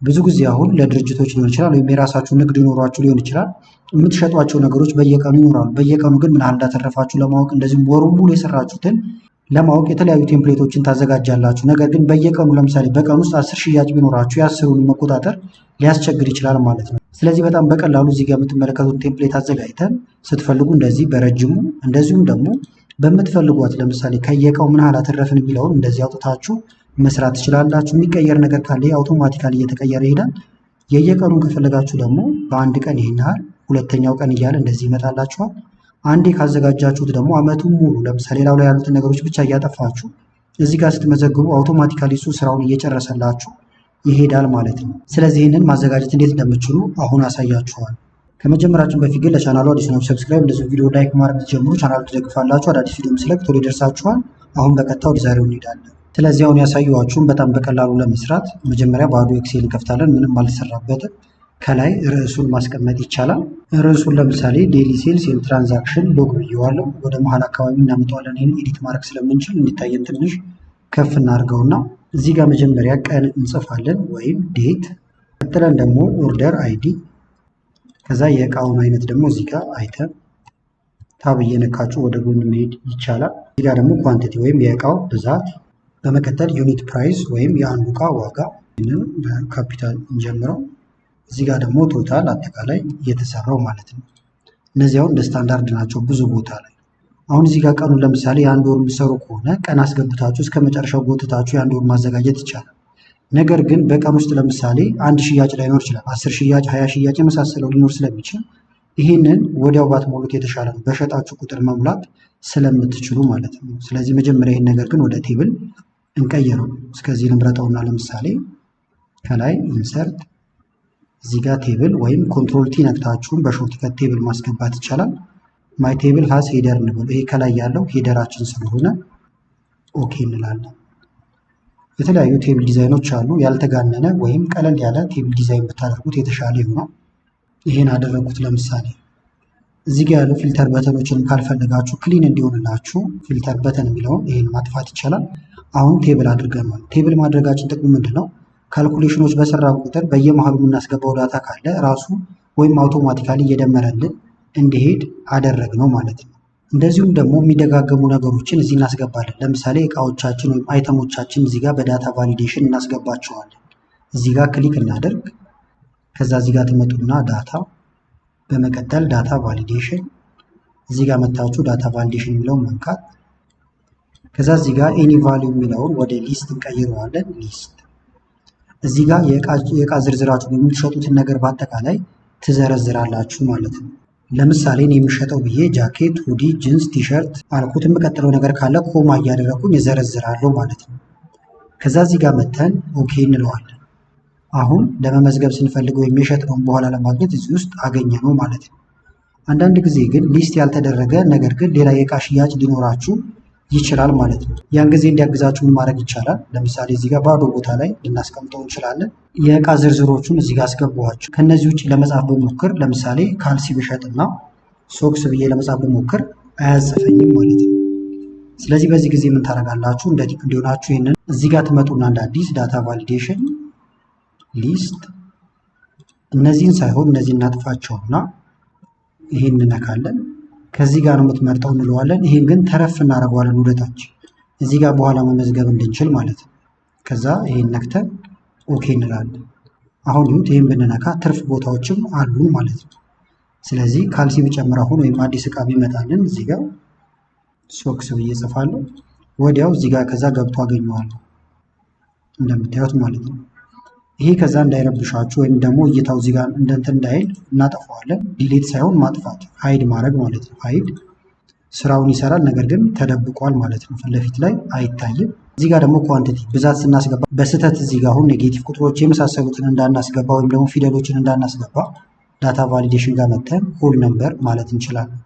ብዙ ጊዜ አሁን ለድርጅቶች ሊሆን ይችላል ወይም የራሳችሁ ንግድ ኖሯችሁ ሊሆን ይችላል የምትሸጧቸው ነገሮች በየቀኑ ይኖራሉ። በየቀኑ ግን ምን ያህል እንዳተረፋችሁ ለማወቅ እንደዚሁም ወሩን ሙሉ የሰራችሁትን ለማወቅ የተለያዩ ቴምፕሌቶችን ታዘጋጃላችሁ። ነገር ግን በየቀኑ ለምሳሌ በቀን ውስጥ 10 ሽያጭ ቢኖራችሁ የ10ሩን መቆጣጠር ሊያስቸግር ይችላል ማለት ነው። ስለዚህ በጣም በቀላሉ እዚህ ጋር የምትመለከቱት ቴምፕሌት አዘጋጅተን ስትፈልጉ እንደዚህ በረጅሙ እንደዚሁም ደግሞ በምትፈልጓት ለምሳሌ ከየቀው ምን ያህል አተረፍን የሚለውን እንደዚህ አውጥታችሁ መስራት ትችላላችሁ። የሚቀየር ነገር ካለ አውቶማቲካሊ እየተቀየረ ይሄዳል። የየቀኑን ከፈለጋችሁ ደግሞ በአንድ ቀን ይሄን ያህል፣ ሁለተኛው ቀን እያለ እንደዚህ ይመጣላችኋል። አንዴ ካዘጋጃችሁት ደግሞ አመቱን ሙሉ ለምሳሌ ሌላው ላይ ያሉትን ነገሮች ብቻ እያጠፋችሁ እዚህ ጋር ስትመዘግቡ አውቶማቲካሊ እሱ ስራውን እየጨረሰላችሁ ይሄዳል ማለት ነው። ስለዚህ ይህንን ማዘጋጀት እንዴት እንደምትችሉ አሁን አሳያችኋል። ከመጀመራችን በፊት ግን ለቻናሉ አዲስ ነው ሰብስክራይብ፣ እንደዚህ ቪዲዮ ላይክ ማድረግ ጀምሩ። ቻናሉ ትደግፋላችሁ። አዳዲስ ቪዲዮ ስለቅ ቶሎ ይደርሳችኋል። አሁን በቀጥታ ወደ ዛሬው እንሄዳለን። ስለዚህ አሁን ያሳየኋችሁን በጣም በቀላሉ ለመስራት መጀመሪያ ባዶ ኤክሴል እንከፍታለን። ምንም አልሰራበትም። ከላይ ርዕሱን ማስቀመጥ ይቻላል። ርዕሱን ለምሳሌ ዴይሊ ሴልስ ኤንድ ትራንዛክሽን ሎግ ብየዋለሁ። ወደ መሀል አካባቢ እናመጣዋለን። ይህን ኤዲት ማድረግ ስለምንችል እንዲታየን ትንሽ ከፍ እናድርገውና እዚህ ጋር መጀመሪያ ቀን እንጽፋለን ወይም ዴት፣ ቀጥለን ደግሞ ኦርደር አይዲ፣ ከዛ የእቃውን አይነት ደግሞ እዚህ ጋር አይተም ታብ እየነካችሁ ወደ ጎን መሄድ ይቻላል። እዚህ ጋር ደግሞ ኳንቲቲ ወይም የእቃው ብዛት፣ በመቀጠል ዩኒት ፕራይስ ወይም የአንዱ እቃ ዋጋ፣ ይህንን በካፒታል እንጀምረው። እዚህ ጋር ደግሞ ቶታል አጠቃላይ እየተሰራው ማለት ነው። እነዚህ አሁን እንደ ስታንዳርድ ናቸው ብዙ ቦታ ላይ። አሁን እዚህ ጋር ቀኑን ለምሳሌ የአንድ ወር የሚሰሩ ከሆነ ቀን አስገብታችሁ እስከ መጨረሻው ጎትታችሁ የአንድ ወር ማዘጋጀት ይቻላል። ነገር ግን በቀን ውስጥ ለምሳሌ አንድ ሽያጭ ላይኖር ይችላል፣ 10 ሽያጭ፣ 20 ሽያጭ የመሳሰለው ሊኖር ስለሚችል ይህንን ወዲያው ባትሞሉት የተሻለ ነው፣ በሸጣችሁ ቁጥር መሙላት ስለምትችሉ ማለት ነው። ስለዚህ መጀመሪያ ይህን ነገር ግን ወደ ቴብል እንቀይረው። እስከዚህ ልምረጠውና ለምሳሌ ከላይ ኢንሰርት እዚህ ጋር ቴብል ወይም ኮንትሮል ቲ ነክታችሁን በሾርትከት ቴብል ማስገባት ይቻላል። ማይ ቴብል ሃዝ ሄደር እንበል። ይሄ ከላይ ያለው ሄደራችን ስለሆነ ኦኬ እንላለን። የተለያዩ ቴብል ዲዛይኖች አሉ። ያልተጋነነ ወይም ቀለል ያለ ቴብል ዲዛይን ብታደርጉት የተሻለ ይሆናል። ይሄን አደረጉት። ለምሳሌ እዚህ ጋር ያሉ ፊልተር በተኖችን ካልፈለጋችሁ ክሊን እንዲሆንላችሁ ፊልተር በተን የሚለውን ይሄን ማጥፋት ይቻላል። አሁን ቴብል አድርገናል። ቴብል ማድረጋችን ጥቅሙ ምንድን ነው? ካልኩሌሽኖች በሰራን ቁጥር በየመሃሉ የምናስገባው ዳታ ካለ ራሱ ወይም አውቶማቲካሊ እየደመረልን እንዲሄድ አደረግነው ማለት ነው። እንደዚሁም ደግሞ የሚደጋገሙ ነገሮችን እዚህ እናስገባለን። ለምሳሌ እቃዎቻችን ወይም አይተሞቻችን እዚህ ጋር በዳታ ቫሊዴሽን እናስገባቸዋለን። እዚህ ጋር ክሊክ እናደርግ። ከዛ እዚህ ጋር ትመጡና ዳታ፣ በመቀጠል ዳታ ቫሊዴሽን፣ እዚህ ጋር መታችሁ ዳታ ቫሊዴሽን የሚለውን መንካት። ከዛ እዚህ ጋር ኤኒ ቫሊዩ የሚለውን ወደ ሊስት እንቀይረዋለን። ሊስት እዚህ ጋር የእቃ ዝርዝራችሁ የምትሸጡትን ነገር በአጠቃላይ ትዘረዝራላችሁ ማለት ነው። ለምሳሌ እኔ የሚሸጠው ብዬ ጃኬት፣ ሁዲ፣ ጂንስ፣ ቲሸርት አልኩት። የምቀጥለው ነገር ካለ ኮማ እያደረኩኝ እዘረዝራለሁ ማለት ነው። ከዛ እዚህ ጋር መተን ኦኬ እንለዋለን። አሁን ለመመዝገብ ስንፈልግ ወይም የሸጥነውን በኋላ ለማግኘት እዚህ ውስጥ አገኘ ነው ማለት ነው። አንዳንድ ጊዜ ግን ሊስት ያልተደረገ ነገር ግን ሌላ የእቃ ሽያጭ ሊኖራችሁ ይችላል ማለት ነው። ያን ጊዜ እንዲያግዛችሁ ምን ማድረግ ይቻላል? ለምሳሌ እዚህ ጋር ባዶ ቦታ ላይ ልናስቀምጠው እንችላለን። የእቃ ዝርዝሮቹን እዚህ ጋር አስገባኋቸው። ከነዚህ ውጭ ለመጻፍ በሞክር ለምሳሌ ካልሲ ብሸጥና ሶክስ ብዬ ለመጻፍ በሞክር አያጽፈኝም ማለት ነው። ስለዚህ በዚህ ጊዜ ምን ታደርጋላችሁ? እንደ ቲፕ እንዲሆናችሁ ይህንን እዚህ ጋር ትመጡና እንደ አዲስ ዳታ ቫሊዴሽን ሊስት፣ እነዚህን ሳይሆን እነዚህ እናጥፋቸውና ይህን እንነካለን። ከዚህ ጋር ነው የምትመርጠው እንለዋለን። ይህን ግን ተረፍ እናደርገዋለን ወደታች እዚህ ጋር በኋላ መመዝገብ እንድንችል ማለት ነው። ከዛ ይህን ነክተን ኦኬ እንላለን። አሁን ይሁት ይህን ብንነካ ትርፍ ቦታዎችም አሉን ማለት ነው። ስለዚህ ካልሲ ብጨምር አሁን ወይም አዲስ እቃ ቢመጣልን እዚህ ጋር ሶክስ ብዬ ጽፋለሁ። ወዲያው እዚህ ጋር ከዛ ገብቶ አገኘዋለሁ እንደምታዩት ማለት ነው። ይሄ ከዛ እንዳይረብሻችሁ ወይም ደግሞ እይታው እዚህ ጋር እንደንትን እንዳይል እናጠፋዋለን። ዲሌት ሳይሆን ማጥፋት፣ ሃይድ ማድረግ ማለት ነው። ሃይድ ስራውን ይሰራል፣ ነገር ግን ተደብቋል ማለት ነው። ፊት ለፊት ላይ አይታይም። እዚህ ጋር ደግሞ ኳንቲቲ ብዛት ስናስገባ በስህተት እዚህ ጋር አሁን ኔጌቲቭ ቁጥሮች የመሳሰሉትን እንዳናስገባ ወይም ደግሞ ፊደሎችን እንዳናስገባ ዳታ ቫሊዴሽን ጋር መተን ሆል ነምበር ማለት እንችላለን።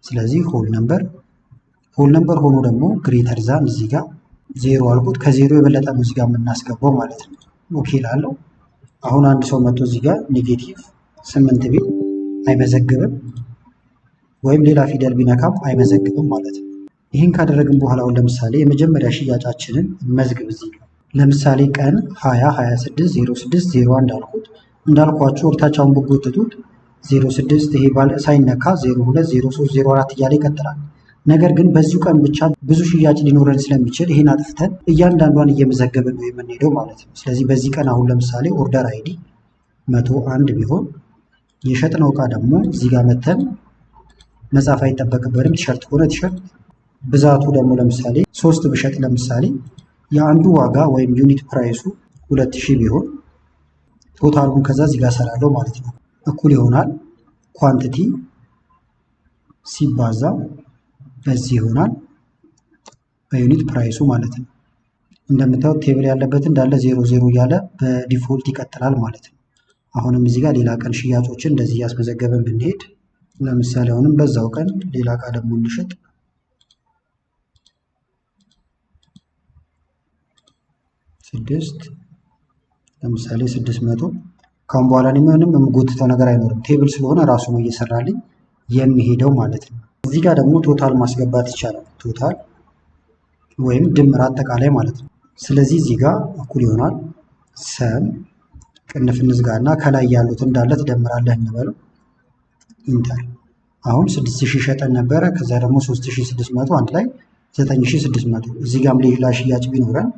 ስለዚህ ሆል ነምበር ሆኖ ደግሞ ግሬተር ዛን እዚህ ጋር ዜሮ አልኩት። ከዜሮ የበለጠ ነው እዚህ ጋር የምናስገባው ማለት ነው። ኦኬ ላለው አሁን አንድ ሰው መጥቶ እዚህ ጋር ኔጌቲቭ 8 ቢል አይመዘግብም፣ ወይም ሌላ ፊደል ቢነካም አይመዘግብም ማለት ነው። ይህን ካደረግን በኋላ አሁን ለምሳሌ የመጀመሪያ ሽያጫችንን መዝግብ እዚህ ጋር ለምሳሌ ቀን 20 26 06 01 አልኩት። እንዳልኳችሁ ወደታች አሁን ብጎትቱት 06 ይሄ ሳይነካ 02 03 04 እያለ ይቀጥላል። ነገር ግን በዚሁ ቀን ብቻ ብዙ ሽያጭ ሊኖረን ስለሚችል ይሄን አጥፍተን እያንዳንዷን እየመዘገብን ነው የምንሄደው ማለት ነው። ስለዚህ በዚህ ቀን አሁን ለምሳሌ ኦርደር አይዲ 101 ቢሆን የሸጥነው እቃ ደግሞ እዚህ ጋር መተን መጻፍ አይጠበቅበትም። ቲሸርት ከሆነ ቲሸርት ብዛቱ ደግሞ ለምሳሌ 3 ብሸጥ ለምሳሌ የአንዱ ዋጋ ወይም ዩኒት ፕራይሱ 2000 ቢሆን ቶታሉን ከዛ እዚህ ጋር ሰራለሁ ማለት ነው። እኩል ይሆናል ኳንቲቲ ሲባዛ በዚህ ይሆናል በዩኒት ፕራይሱ ማለት ነው። እንደምታዩት ቴብል ያለበት እንዳለ 00 እያለ በዲፎልት ይቀጥላል ማለት ነው። አሁንም እዚህ ጋር ሌላ ቀን ሽያጮችን እንደዚህ እያስመዘገበን ብንሄድ ለምሳሌ አሁንም በዛው ቀን ሌላ እቃ ደግሞ እንሽጥ 6 ለምሳሌ 600 ካሁን በኋላ ምንም የምጎትተው ነገር አይኖርም። ቴብል ስለሆነ ራሱ ነው እየሰራልኝ የሚሄደው ማለት ነው። እዚህ ጋር ደግሞ ቶታል ማስገባት ይቻላል። ቶታል ወይም ድምር አጠቃላይ ማለት ነው። ስለዚህ እዚህ ጋር እኩል ይሆናል ሰም ቅንፍ እንዝጋና ከላይ ያሉት እንዳለ ትደምራለህ እንበለው ኢንተር። አሁን 6000 ሸጠን ነበረ። ከዛ ደግሞ 3600 አንድ ላይ 9600። እዚህ ጋርም ሌላ ሽያጭ ቢኖረን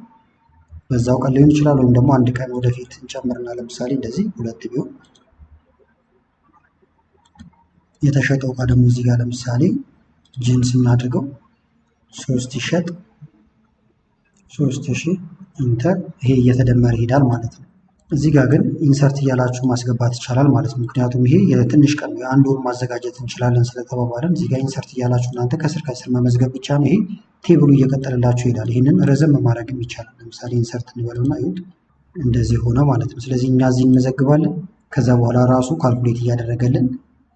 በዛው ቀን ሊሆን ይችላል፣ ወይም ደግሞ አንድ ቀን ወደፊት እንጨምርና ለምሳሌ እንደዚህ 2 ቢሆን የተሸጠው እቃ ደግሞ እዚህ ጋር ለምሳሌ ጂንስ እናድርገው 3 ይሸጥ 3000 ኢንተር። ይሄ እየተደመረ ይሄዳል ማለት ነው። እዚህ ጋር ግን ኢንሰርት እያላችሁ ማስገባት ይቻላል ማለት ነው። ምክንያቱም ይሄ የትንሽ ቀን የአንድ ወር ማዘጋጀት እንችላለን ስለተባባለን እዚህ ጋር ኢንሰርት እያላችሁ እናንተ ከስር ከስር መመዝገብ ብቻ ነው። ይሄ ቴብሉ እየቀጠለላችሁ ይሄዳል። ይሄንን ረዘም ማድረግም ይቻላል። ለምሳሌ ኢንሰርት እንበለውና ይሁት እንደዚህ ሆነ ማለት ነው። ስለዚህ እኛ እዚህ እንመዘግባለን። ከዛ በኋላ ራሱ ካልኩሌት እያደረገልን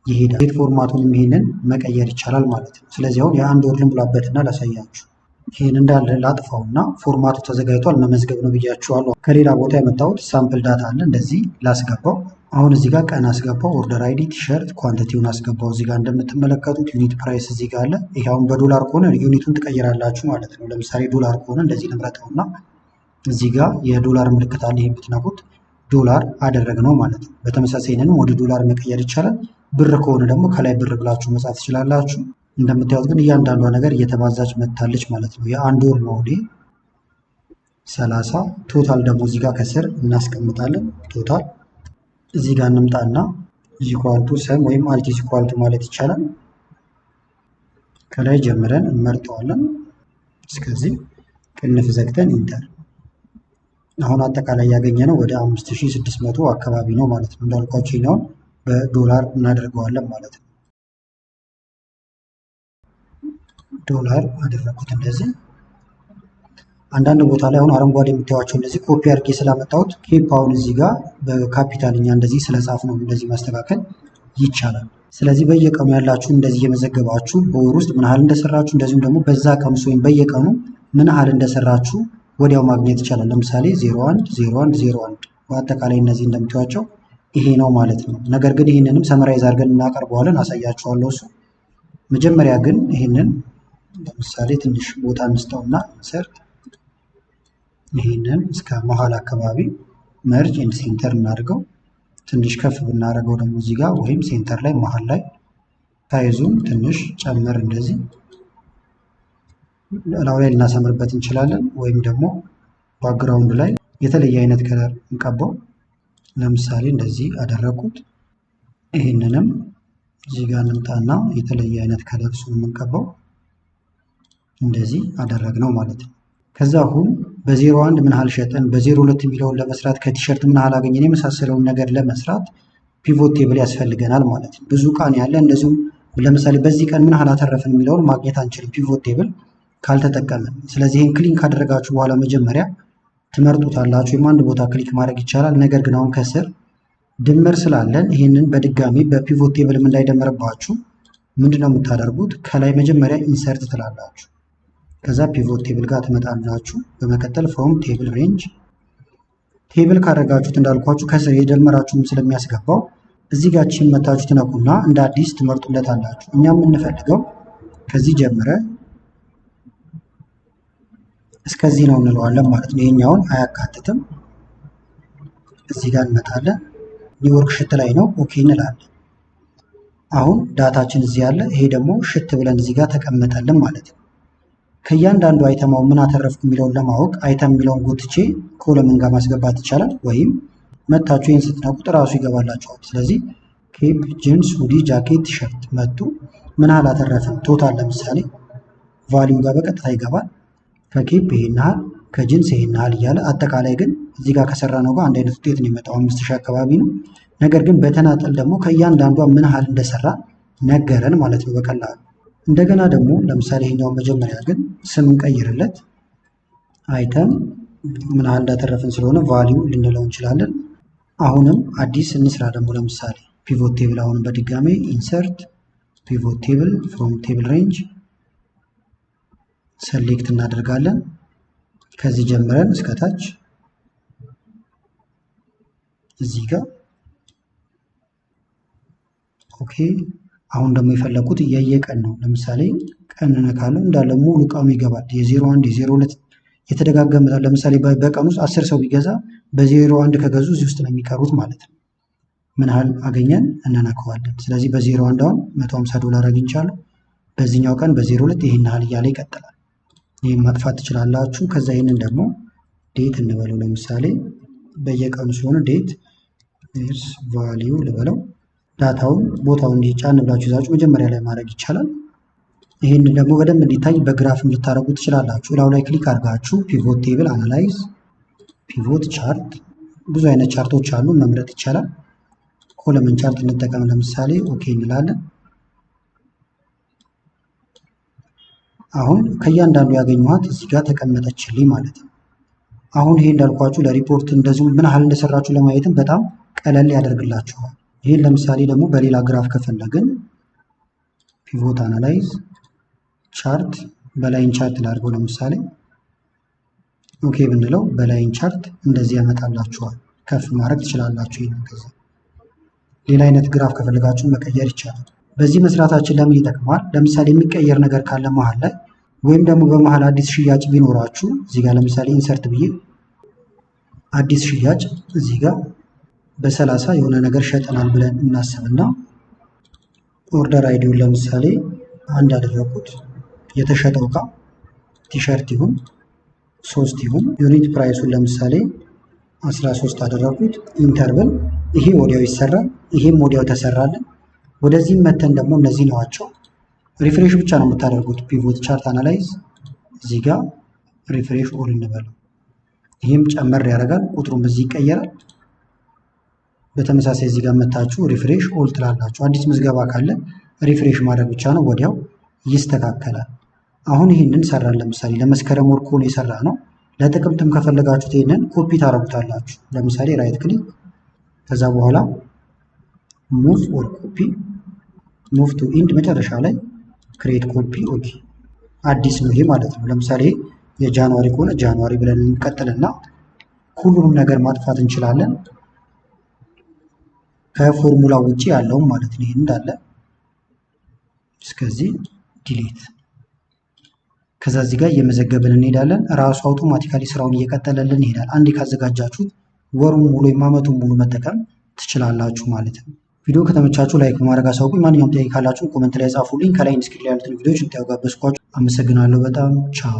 ይሄዳል። ዴት ፎርማቱንም ይሄንን መቀየር ይቻላል ማለት ነው። ስለዚህ አሁን የአንድ ወር ልሙላበትና ላሳያችሁ። ይሄን እንዳለ ላጥፋውና ፎርማቱ ተዘጋጅቷል መመዝገብ ነው ብያችኋለሁ። ከሌላ ቦታ የመጣሁት ሳምፕል ዳታ አለ እንደዚህ ላስገባው። አሁን እዚህ ጋር ቀን አስገባው፣ ኦርደር አይዲ፣ ቲሸርት ኳንቲቲውን አስገባው። እዚህ ጋር እንደምትመለከቱት ዩኒት ፕራይስ እዚህ ጋር አለ። ይሄ አሁን በዶላር ከሆነ ዩኒቱን ትቀይራላችሁ ማለት ነው። ለምሳሌ ዶላር ከሆነ እንደዚህ ልምረጠውና እዚህ ጋር የዶላር ምልክት አለ። ይሄን ብትነኩት ዶላር አደረግነው ማለት ነው። በተመሳሳይ ይሄንንም ወደ ዶላር መቀየር ይቻላል። ብር ከሆነ ደግሞ ከላይ ብር ብላችሁ መጻፍ ትችላላችሁ። እንደምታዩት ግን እያንዳንዷ ነገር እየተባዛች መታለች ማለት ነው። የአንድ ወር ነው 30። ቶታል ደግሞ እዚህ ጋር ከስር እናስቀምጣለን። ቶታል እዚህ ጋር እንምጣና ኢኳልቱ ሰም ወይም አልቲስ ኢኳልቱ ማለት ይቻላል። ከላይ ጀምረን እንመርጠዋለን እስከዚህ ቅንፍ ዘግተን ኢንተር። አሁን አጠቃላይ ያገኘነው ወደ 5600 አካባቢ ነው ማለት ነው። እንዳልኳችሁ ይሄኛውን በዶላር እናደርገዋለን ማለት ነው። ዶላር አደረኩት እንደዚህ። አንዳንድ ቦታ ላይ አሁን አረንጓዴ የምታዩቸው እንደዚህ ኮፒ አድርጌ ስላመጣሁት ኬፕ አሁን እዚህ ጋር በካፒታልኛ እንደዚህ ስለጻፍ ነው እንደዚህ ማስተካከል ይቻላል። ስለዚህ በየቀኑ ያላችሁ እንደዚህ እየመዘገባችሁ በወር ውስጥ ምን ያህል እንደሰራችሁ እንደዚሁም ደግሞ በዛ ቀን ወይም በየቀኑ ምን ያህል እንደሰራችሁ ወዲያው ማግኘት ይቻላል። ለምሳሌ 01 01 01 በአጠቃላይ እነዚህ እንደምታዩቸው ይሄ ነው ማለት ነው። ነገር ግን ይህንንም ሰመራይዝ አድርገን እናቀርበዋለን፣ አሳያችኋለሁ እሱ። መጀመሪያ ግን ይህንን ለምሳሌ ትንሽ ቦታ እንስጠውና ኢንሰርት ይህንን እስከ መሀል አካባቢ መርጅ ኤንድ ሴንተር እናድርገው። ትንሽ ከፍ ብናደርገው ደግሞ እዚህ ጋር ወይም ሴንተር ላይ መሀል ላይ ሳይዙን ትንሽ ጨምር እንደዚህ ላው ላይ ልናሰምርበት እንችላለን። ወይም ደግሞ ባክግራውንድ ላይ የተለየ አይነት ከለር እንቀባው። ለምሳሌ እንደዚህ አደረኩት። ይህንንም እዚህ ጋር እንምጣና የተለየ አይነት ከለር እሱን የምንቀባው እንደዚህ አደረግነው ማለት ነው። ከዛ አሁን በ01 ምን ያህል ሸጠን በ02 የሚለውን ለመስራት ከቲሸርት ምን ያህል አገኘን የመሳሰለውን ነገር ለመስራት ፒቮት ቴብል ያስፈልገናል ማለት ነው። ብዙ ቃን ያለ እንደዚሁም ለምሳሌ በዚህ ቀን ምን ያህል አተረፍን የሚለውን ማግኘት አንችልም ፒቮት ቴብል ካልተጠቀምን። ስለዚህ ይህን ክሊክ ካደረጋችሁ በኋላ መጀመሪያ ትመርጡታላችሁ። ወይም አንድ ቦታ ክሊክ ማድረግ ይቻላል። ነገር ግን አሁን ከስር ድምር ስላለን ይህንን በድጋሚ በፒቮት ቴብልም እንዳይደመርባችሁ ምንድነው የምታደርጉት? ከላይ መጀመሪያ ኢንሰርት ትላላችሁ። ከዛ ፒቮት ቴብል ጋር ትመጣላችሁ። በመቀጠል ፍሮም ቴብል ሬንጅ ቴብል ካደረጋችሁት እንዳልኳችሁ ከስር የደመራችሁም ስለሚያስገባው እዚህ ጋር ቺን መታችሁ ትነኩና እንደ አዲስ ትመርጡለታላችሁ። እኛ የምንፈልገው ከዚህ ጀምረ እስከዚህ ነው እንለዋለን ማለት ነው። ይሄኛውን አያካትትም። እዚህ ጋር እንመጣለን። ኒውዮርክ ሽት ላይ ነው። ኦኬ እንላለን። አሁን ዳታችን እዚህ ያለ፣ ይሄ ደግሞ ሽት ብለን እዚህ ጋር ተቀመጠልን ማለት ነው። ከእያንዳንዱ አይተማው ምን አተረፍኩ የሚለውን ለማወቅ አይተም የሚለውን ጎትቼ ኮለምን ጋር ማስገባት ይቻላል። ወይም መታችሁ ይህን ስትነቁት ራሱ ይገባላችኋል። ስለዚህ ኬፕ፣ ጂንስ፣ ሁዲ፣ ጃኬት፣ ቲሸርት መጡ። ምን ያህል አተረፍን ቶታል ለምሳሌ ቫሊዩ ጋር በቀጥታ ይገባል። ከኬፕ ይሄን ያህል፣ ከጂንስ ይሄን ያህል እያለ አጠቃላይ ግን እዚህ ጋር ከሰራ ነው ጋር አንድ አይነት ውጤት ነው የመጣው 5000 አካባቢ ነው። ነገር ግን በተናጠል ደግሞ ከእያንዳንዷ ምን ያህል እንደሰራ ነገረን ማለት ነው በቀላሉ። እንደገና ደግሞ ለምሳሌ ይሄኛው መጀመሪያ ግን ስም እንቀይርለት። አይተም ምን ያህል እንዳተረፍን ስለሆነ ቫሊዩ ልንለው እንችላለን። አሁንም አዲስ እንስራ ደግሞ ለምሳሌ ፒቮት ቴብል። አሁንም በድጋሜ ኢንሰርት ፒቮት ቴብል ፍሮም ቴብል ሬንጅ ሰሌክት እናደርጋለን። ከዚህ ጀምረን እስከታች እዚህ ጋር ኦኬ። አሁን ደግሞ የፈለኩት የየቀን ነው። ለምሳሌ ቀን ነካለው እንዳለ ሙሉ ቀኑ ይገባል። የ01 የ02 የተደጋገመ ለምሳሌ በቀን ውስጥ 10 ሰው ቢገዛ በ01 ከገዙ እዚህ ውስጥ ነው የሚቀሩት ማለት ነው። ምን ያህል አገኘን እንነካዋለን። ስለዚህ በ01 አሁን $150 አግኝቻለሁ። በዚህኛው ቀን በ02 ይሄን ያህል እያለ ይቀጥላል። ይሄን ማጥፋት ትችላላችሁ። ከዛ ይሄንን ደግሞ ዴት እንበለው። ለምሳሌ በየቀኑ ሲሆን ዴት ስ ቫሊዩ ልበለው። ዳታውን ቦታውን እንዲጫን ብላችሁ ይዛችሁ መጀመሪያ ላይ ማድረግ ይቻላል። ይሄንን ደግሞ በደንብ እንዲታይ በግራፍም ልታደርጉ ትችላላችሁ። ላው ላይ ክሊክ አድርጋችሁ ፒቮት ቴብል፣ አናላይዝ፣ ፒቮት ቻርት፣ ብዙ አይነት ቻርቶች አሉ መምረጥ ይቻላል። ኮለምን ቻርት እንጠቀም ለምሳሌ ኦኬ እንላለን። አሁን ከእያንዳንዱ ያገኘኋት እዚህ ጋር ተቀመጠችልኝ ማለት ነው። አሁን ይሄ እንዳልኳችሁ ለሪፖርት እንደዚሁም ምን ያህል እንደሰራችሁ ለማየትም በጣም ቀለል ያደርግላችኋል። ይሄን ለምሳሌ ደግሞ በሌላ ግራፍ ከፈለግን ፒቮት አናላይዝ ቻርት በላይን ቻርት ላድርገው ለምሳሌ ኦኬ ብንለው በላይን ቻርት እንደዚህ ያመጣላችኋል። ከፍ ማድረግ ትችላላችሁ። ይሄን ከዛ ሌላ አይነት ግራፍ ከፈለጋችሁ መቀየር ይቻላል። በዚህ መስራታችን ለምን ይጠቅማል? ለምሳሌ የሚቀየር ነገር ካለ መሀል ላይ ወይም ደግሞ በመሀል አዲስ ሽያጭ ቢኖራችሁ እዚህ ጋር ለምሳሌ ኢንሰርት ብዬ አዲስ ሽያጭ እዚህ ጋር በ30 የሆነ ነገር ሸጠናል ብለን እናስብና ኦርደር አይዲውን ለምሳሌ አንድ አደረኩት። የተሸጠው እቃ ቲሸርት ይሁን 3 ይሁን ዩኒት ፕራይሱን ለምሳሌ 13 አደረኩት። ኢንተርቨል ይሄ ወዲያው ይሰራል፣ ይሄም ወዲያው ተሰራልን። ወደዚህም መተን ደግሞ እነዚህ ነዋቸው። ሪፍሬሽ ብቻ ነው የምታደርጉት። ፒቮት ቻርት አናላይዝ እዚህ ጋር ሪፍሬሽ ኦል እንበለው። ይህም ጨመር ያደርጋል፣ ቁጥሩም እዚህ ይቀየራል። በተመሳሳይ እዚህ ጋር መታችሁ ሪፍሬሽ ኦል ትላላችሁ። አዲስ ምዝገባ ካለ ሪፍሬሽ ማድረግ ብቻ ነው፣ ወዲያው ይስተካከላል። አሁን ይህንን ሰራን። ለምሳሌ ለመስከረም ወር ከሆነ የሰራ ነው። ለጥቅምትም ከፈለጋችሁት ይህንን ኮፒ ታደርጉታላችሁ። ለምሳሌ ራይት ክሊክ፣ ከዛ በኋላ ሙቭ ኦር ኮፒ፣ ሙቭ ቱ ኢንድ፣ መጨረሻ ላይ ክሬት ኮፒ። ኦኬ አዲስ ነው ይሄ ማለት ነው። ለምሳሌ የጃንዋሪ ከሆነ ጃንዋሪ ብለን እንቀጥልና ሁሉንም ነገር ማጥፋት እንችላለን፣ ከፎርሙላ ውጪ ያለውም ማለት ነው። ይሄን እንዳለ እስከዚህ ዲሊት። ከዛ እዚህ ጋር እየመዘገብን እንሄዳለን። ራሱ አውቶማቲካሊ ስራውን እየቀጠለልን ይሄዳል። አንዴ ካዘጋጃችሁት ወሩን ሙሉ የዓመቱን ሙሉ መጠቀም ትችላላችሁ ማለት ነው። ቪዲዮ ከተመቻችሁ ላይክ በማድረግ አሳውቁኝ። ማንኛውም ጥያቄ ካላችሁ ኮመንት ላይ ጻፉልኝ። ከላይ ኢንስክሪፕት ላይ ያሉትን ቪዲዮዎች እንድታዩ ጋበዝኳችሁ። አመሰግናለሁ በጣም ቻው።